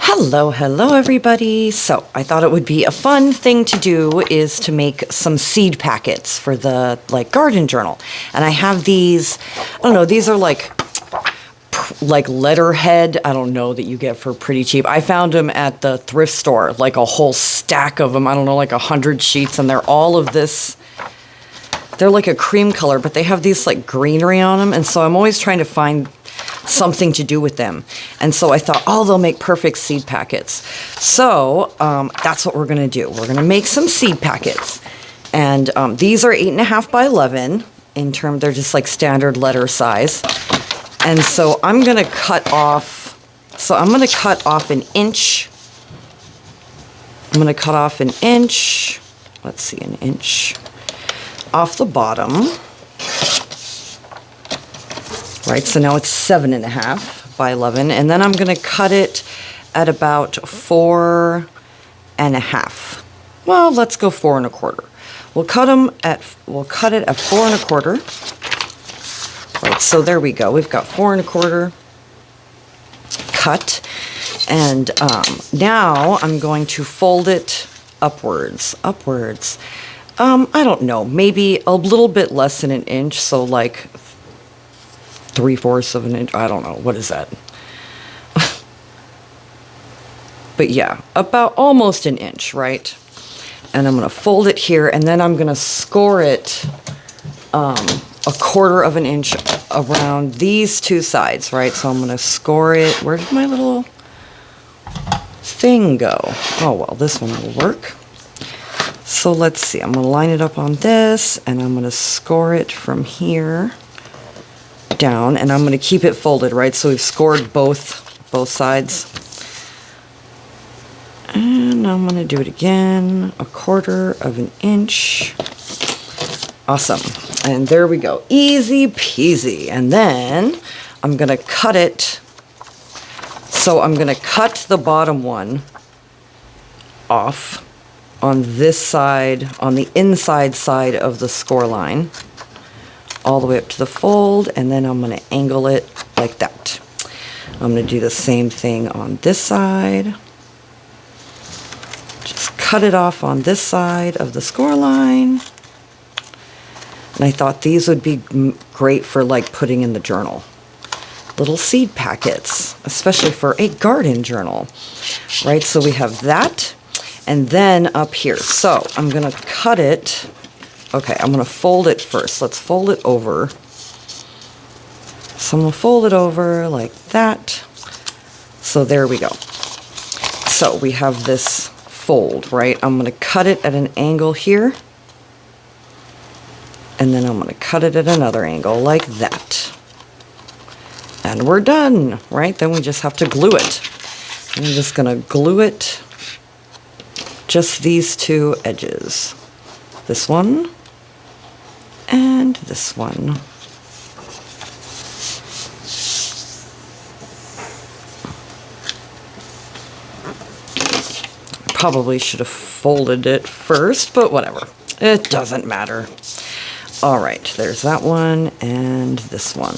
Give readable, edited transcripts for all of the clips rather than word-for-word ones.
Hello everybody. So I thought it would be a fun thing to do is to make some seed packets for the garden journal. And I have these, I don't know, these are like letterhead, I don't know, that you get for pretty cheap. I found them at the thrift store, like a whole stack of them, I don't know, like 100 sheets, and they're all of this, they're like a cream color, but they have these like greenery on them, and so I'm always trying to find something to do with them. And so I thought, oh, they'll make perfect seed packets. So that's what we're going to do. We're going to make some seed packets. And these are 8.5 by 11 in terms, they're just like standard letter size. And so I'm going to cut off, an inch. I'm going to cut off an inch. Let's see, an inch off the bottom. Right, so now it's 7.5 by 11, and then I'm going to cut it at about 4.5. Well, let's go 4.25. We'll cut it at 4.25. Right, so there we go. We've got 4.25 cut, and now I'm going to fold it upwards. I don't know, maybe a little bit less than an inch, so like 3/4 of an inch. I don't know. What is that? But yeah, about almost an inch, right? And I'm going to fold it here, and then I'm going to score it 1/4 of an inch around these two sides, right? So I'm going to score it. Where did my little thing go? Oh, well, this one will work. So let's see. I'm going to line it up on this, and I'm going to score it from here down, and I'm going to keep it folded, right? So we've scored both sides. And I'm going to do it again, 1/4 of an inch. Awesome. And there we go. Easy peasy. And then I'm going to cut it. So I'm going to cut the bottom one off on this side, on the inside side of the score line, all the way up to the fold, and then I'm going to angle it like that. I'm going to do the same thing on this side. Just cut it off on this side of the score line. And I thought these would be great for like putting in the journal. Little seed packets, especially for a garden journal, right? So we have that, and then up here. So I'm going to cut it. Okay, I'm going to fold it first. Let's fold it over. So I'm going to fold it over like that. So there we go. So we have this fold, right? I'm going to cut it at an angle here. And then I'm going to cut it at another angle like that. And we're done, right? Then we just have to glue it. I'm just going to glue it, just these two edges. This one. And this one. Probably should have folded it first, but whatever. It doesn't matter. All right, there's that one and this one.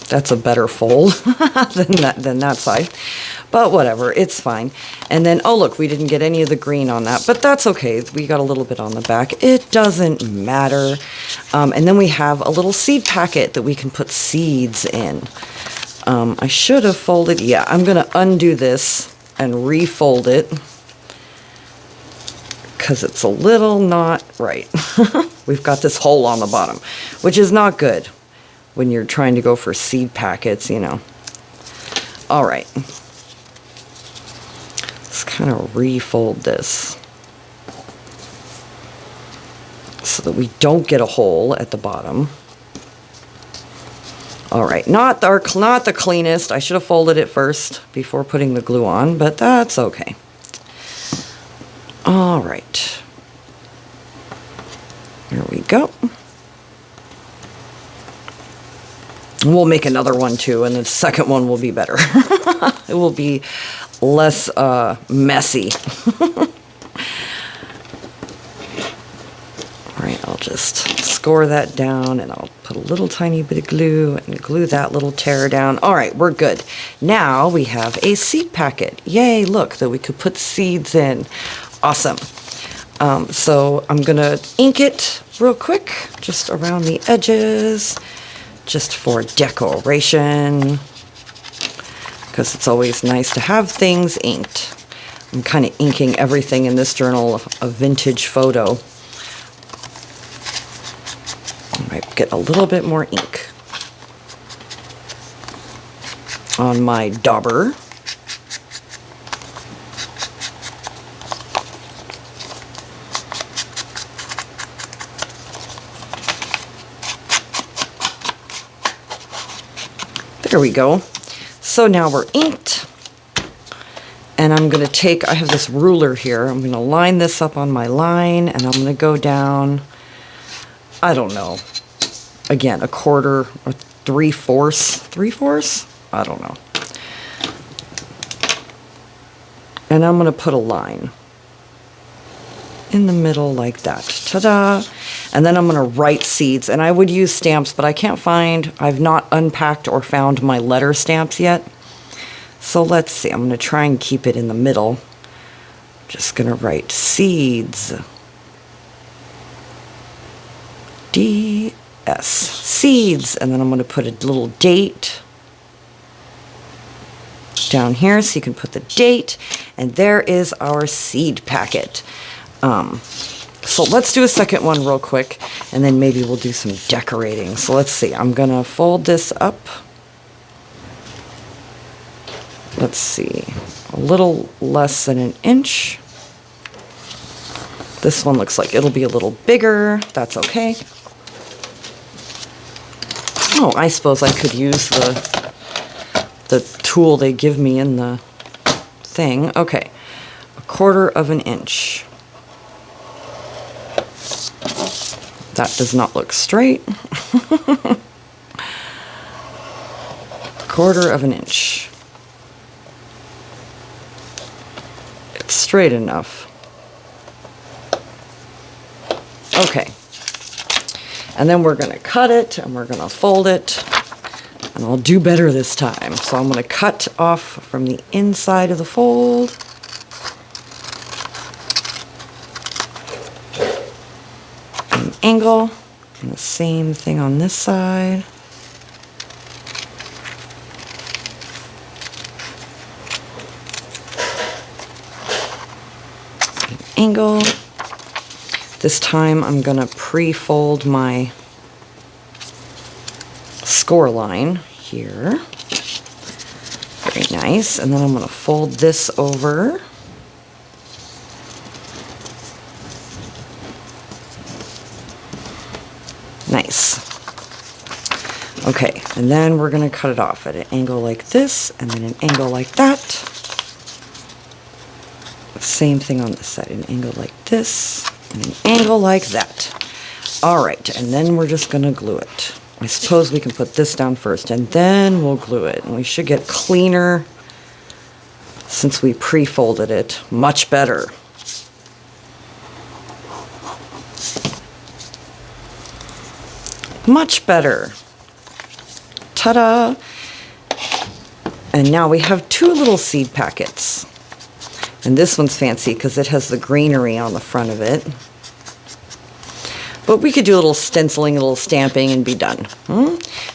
That's a better fold than that side. But whatever, it's fine. And then, oh look, we didn't get any of the green on that, but that's okay. We got a little bit on the back. It doesn't matter. And then we have a little seed packet that we can put seeds in. I should have folded, yeah, I'm gonna undo this and refold it because it's a little not right. We've got this hole on the bottom, which is not good when you're trying to go for seed packets, you know. All right. Let's kind of refold this so that we don't get a hole at the bottom. All right, not the cleanest. I should have folded it first before putting the glue on, but that's okay. All right. There we go. We'll make another one too, and the second one will be better. It will be less messy. All right, I'll just score that down, and I'll put a little tiny bit of glue and glue that little tear down. All right, we're good. Now we have a seed packet. Yay, look, that we could put seeds in. Awesome. So I'm gonna ink it real quick, just around the edges, just for decoration, because it's always nice to have things inked. I'm kind of inking everything in this journal, a vintage photo. I might get a little bit more ink on my dauber. There we go. So now we're inked. And I'm going to take, I have this ruler here. I'm going to line this up on my line, and I'm going to go down, I don't know, again, 1/4 or 3/4. 3/4? I don't know. And I'm going to put a line in the middle like that. Ta-da! And then I'm going to write seeds. And I would use stamps, but I can't find, I've not unpacked or found my letter stamps yet. So let's see, I'm going to try and keep it in the middle. Just going to write seeds. D-S. Seeds. And then I'm going to put a little date down here so you can put the date. And there is our seed packet. So let's do a second one real quick, and then maybe we'll do some decorating. So let's see, I'm going to fold this up. Let's see, a little less than an inch. This one looks like it'll be a little bigger. That's okay. Oh, I suppose I could use the tool they give me in the thing. Okay, 1/4 of an inch. That does not look straight. 1/4 of an inch. It's straight enough. Okay. And then we're going to cut it, and we're going to fold it, and I'll do better this time. So I'm going to cut off from the inside of the fold. An angle, and the same thing on this side. Angle. This time I'm going to pre-fold my score line here. Very nice. And then I'm going to fold this over. Nice. Okay, and then we're going to cut it off at an angle like this, and then an angle like that. Same thing on this side, an angle like this, and an angle like that. All right, and then we're just going to glue it. I suppose we can put this down first, and then we'll glue it. And we should get cleaner since we pre-folded it. Much better. Much better. Ta-da! And now we have 2 little seed packets. And this one's fancy because it has the greenery on the front of it. But we could do a little stenciling, a little stamping, and be done.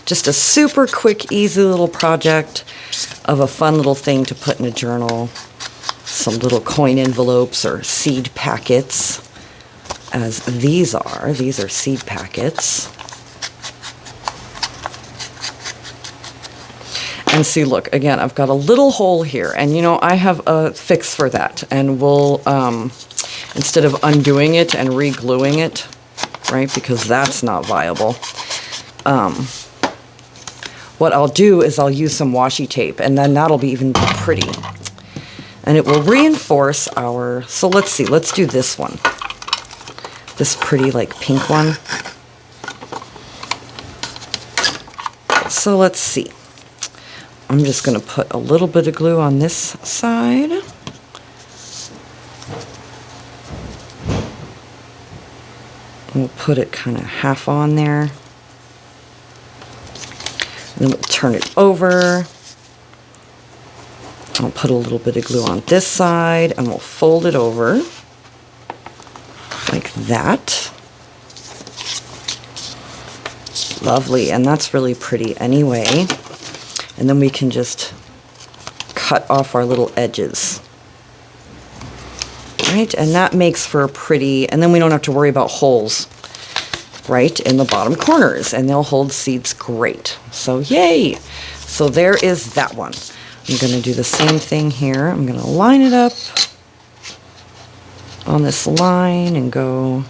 Just a super quick, easy little project of a fun little thing to put in a journal. Some little coin envelopes or seed packets, as these are. These are seed packets. And see, look, again, I've got a little hole here, and you know, I have a fix for that, and we'll, instead of undoing it and re-gluing it, right, because that's not viable, what I'll do is I'll use some washi tape, and then that'll be even pretty. And it will reinforce our, so let's see, let's do this one. This pretty, like, pink one. So let's see. I'm just going to put a little bit of glue on this side. We'll put it kind of half on there. Then we'll turn it over. I'll put a little bit of glue on this side and we'll fold it over like that. Lovely, and that's really pretty anyway. And then we can just cut off our little edges. Right, and that makes for a pretty, and then we don't have to worry about holes, right, in the bottom corners, and they'll hold seeds great. So yay! So there is that one. I'm going to do the same thing here. I'm going to line it up on this line and go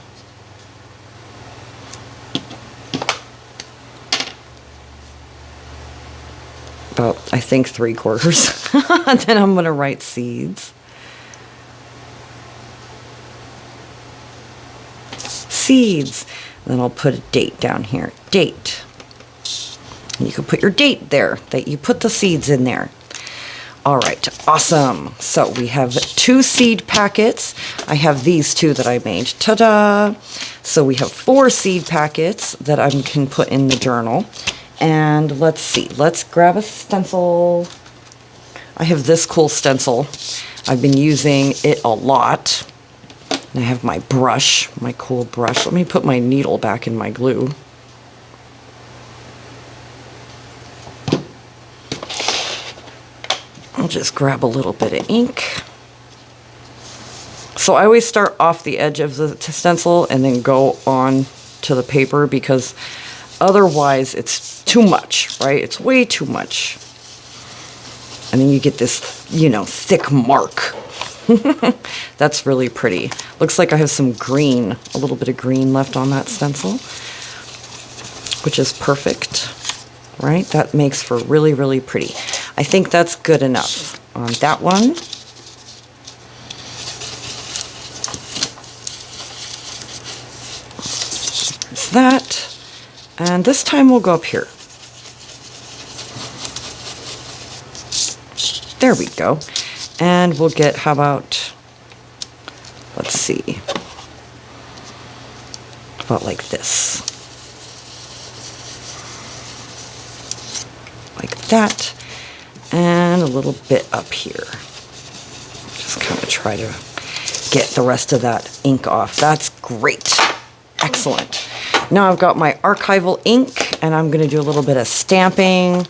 about, I think, 3/4. And then I'm going to write seeds. Seeds. And then I'll put a date down here. Date. And you can put your date there, that you put the seeds in there. All right, awesome. So we have 2 seed packets. I have these 2 that I made. Ta-da! So we have 4 seed packets that I can put in the journal. And let's see, let's grab a stencil. I have this cool stencil. I've been using it a lot. And I have my brush, my cool brush. Let me put my needle back in my glue. I'll just grab a little bit of ink. So I always start off the edge of the stencil and then go on to the paper because otherwise it's too much, right? It's way too much. And then you get this, you know, thick mark. That's really pretty. Looks like I have some green, a little bit of green left on that stencil, which is perfect, right? That makes for really, really pretty. I think that's good enough on that one. There's that. And this time we'll go up here. There we go. And we'll get, how about, let's see, about like this. Like that. And a little bit up here. Just kind of try to get the rest of that ink off. That's great. Excellent. Now I've got my archival ink and I'm going to do a little bit of stamping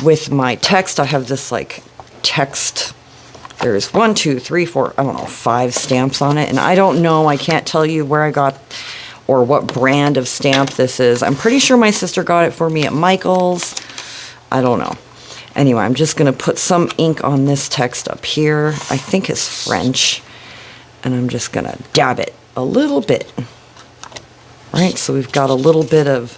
with my text. I have this like text. There's 1, 2, 3, 4, I don't know, 5 stamps on it. And I don't know, I can't tell you where I got or what brand of stamp this is. I'm pretty sure my sister got it for me at Michael's. I don't know. Anyway, I'm just going to put some ink on this text up here. I think it's French. And I'm just going to dab it a little bit. Right, so we've got a little bit of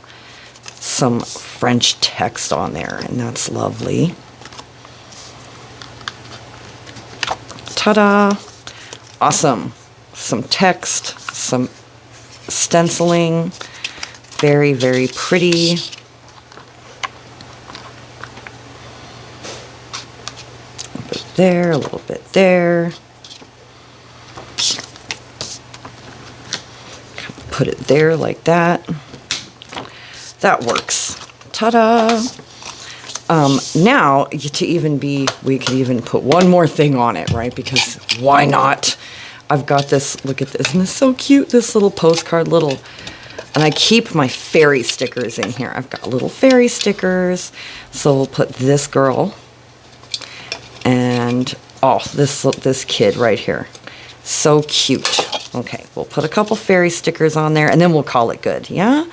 some French text on there, and that's lovely. Ta-da! Awesome. Some text, some stenciling. Very, very pretty. A little bit there, a little bit there. Put it there like that. That works. Ta-da! Now, to even be, we could even put one more thing on it, right? Because why not? I've got this, look at this, isn't this so cute? This little postcard, and I keep my fairy stickers in here. I've got little fairy stickers. So we'll put this girl and, oh, this kid right here. So cute. Okay, we'll put a couple fairy stickers on there and then we'll call it good, yeah?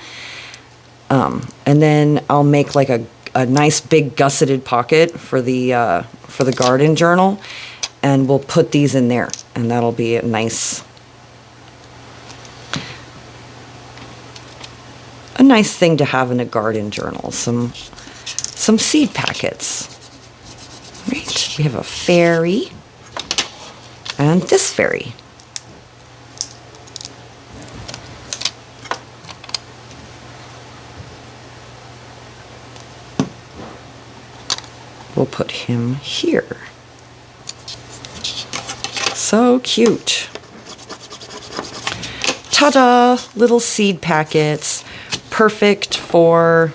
And then I'll make like a nice big gusseted pocket for the garden journal, and we'll put these in there, and that'll be a nice thing to have in a garden journal. Some seed packets. Right, we have a fairy and this fairy. We'll put him here. So cute. ta-da, little seed packets, perfect for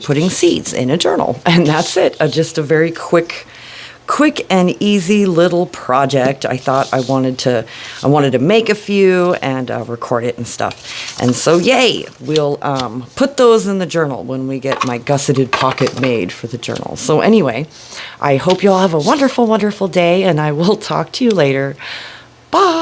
putting seeds in a journal. And that's it. Just a very quick and easy little project. I thought I wanted to make a few and record it and stuff. And so yay, we'll put those in the journal when we get my gusseted pocket made for the journal. So anyway, I hope you all have a wonderful, wonderful day, and I will talk to you later. Bye.